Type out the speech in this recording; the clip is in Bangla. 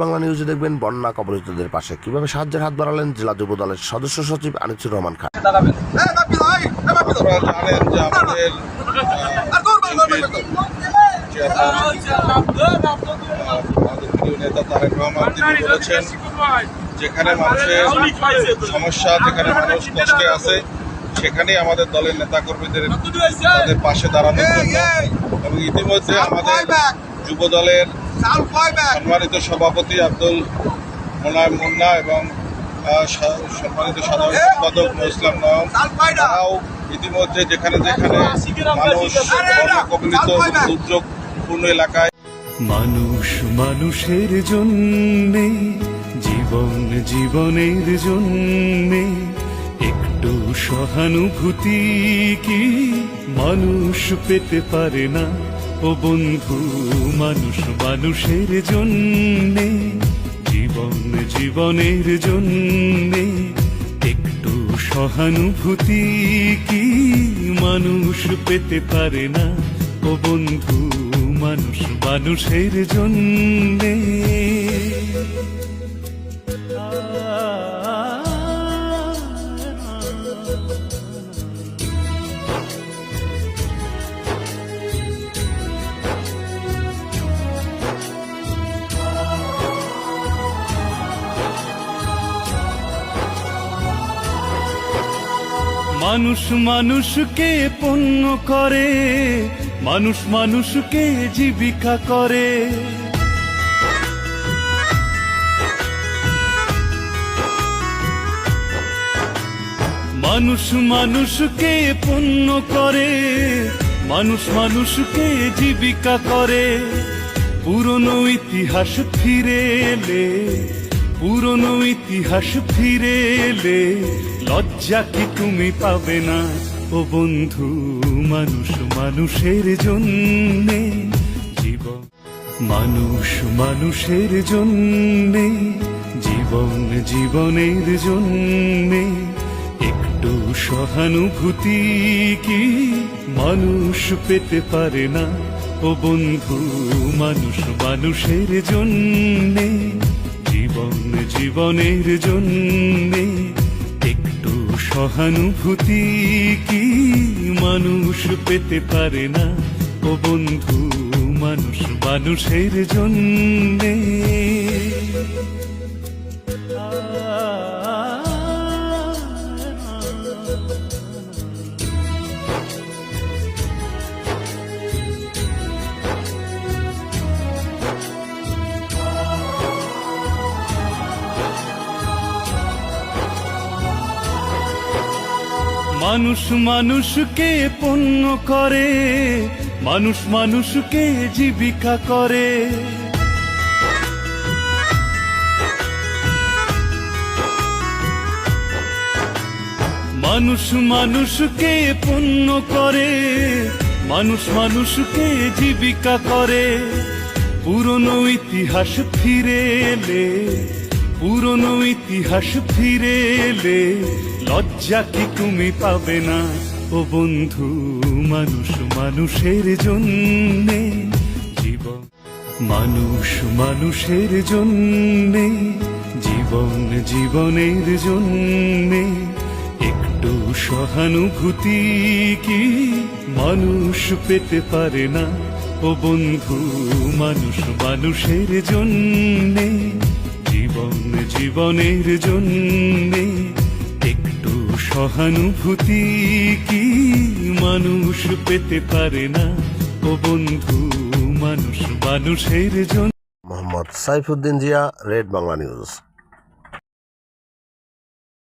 বাংলা নিউজে দেখবেন বন্যা কবলিতদের পাশে কিভাবে সাহায্যের হাত বাড়ালেন জেলা যুব দলের সদস্য সচিব আনিসুর রহমান খান। যেখানে মানুষের সমস্যা, যেখানে মানুষ কষ্টে আছে, সেখানেই আমাদের দলের নেতাকর্মীদের তাদের পাশে দাঁড়ানোর জন্য এবং ইতিমধ্যে আমাদের যুব দলের সম্মানিত সভাপতি আব্দুল মোনায়েম মুন্না এবং সম্মানিত সাধারণ সম্পাদক ইসলাম নয়ন তারাও ইতিমধ্যে যেখানে যেখানে মানুষ বন্যা কবলিত দুর্যোগপূর্ণ এলাকায় মানুষ মানুষের জন্যে জীবন জীবনের জন্যে একটু সহানুভূতি কি মানুষ পেতে পারে না ও বন্ধু। মানুষ মানুষের জন্যে জীবন জীবনের জন্যে একটু সহানুভূতি কি মানুষ পেতে পারে না ও বন্ধু। মানুষ মানুষের জন্যে মানুষ মানুষকে পণ্য করে, মানুষ মানুষকে জীবিকা করে। মানুষ মানুষকে পণ্য করে, মানুষ মানুষকে জীবিকা করে। পুরনো ইতিহাস ফিরে এলে, পুরনো ইতিহাস ফিরে এলে লজ্জা কি তুমি পাবে না ও বন্ধু। মানুষ মানুষের জন্যে জীবন, মানুষ মানুষের জন্যে জীবন জীবনের জন্যে একটু সহানুভূতি কি মানুষ পেতে পারে না ও বন্ধু। মানুষ মানুষের জন্যে জীবন জীবনের জন্যে একটু সহানুভূতি কি মানুষ পেতে পারে না ও বন্ধু। মানুষ মানুষের জন্যে মানুষ মানুষকে পণ্য করে, মানুষ মানুষকে জীবিকা করে। মানুষ মানুষকে পণ্য করে, মানুষ মানুষকে জীবিকা করে। পুরনো ইতিহাস ফিরে এলে, পুরনো ইতিহাস ফিরে এলে লজ্জা কি তুমি পাবে না ও বন্ধু। মানুষ মানুষের জন্যে জীবন, মানুষ মানুষের জন্যে জীবন জীবনের জন্যে একটু সহানুভূতি কি মানুষ পেতে পারে না ও বন্ধু। মানুষ মানুষের জন্যে জীবন জীবনের জন্যে একটু সহানুভূতি কি মানুষ পেতে পারে না ও বন্ধু। মানুষ মানুষের জন্য। Mohammad Saifuddin Zia, red Bangla news.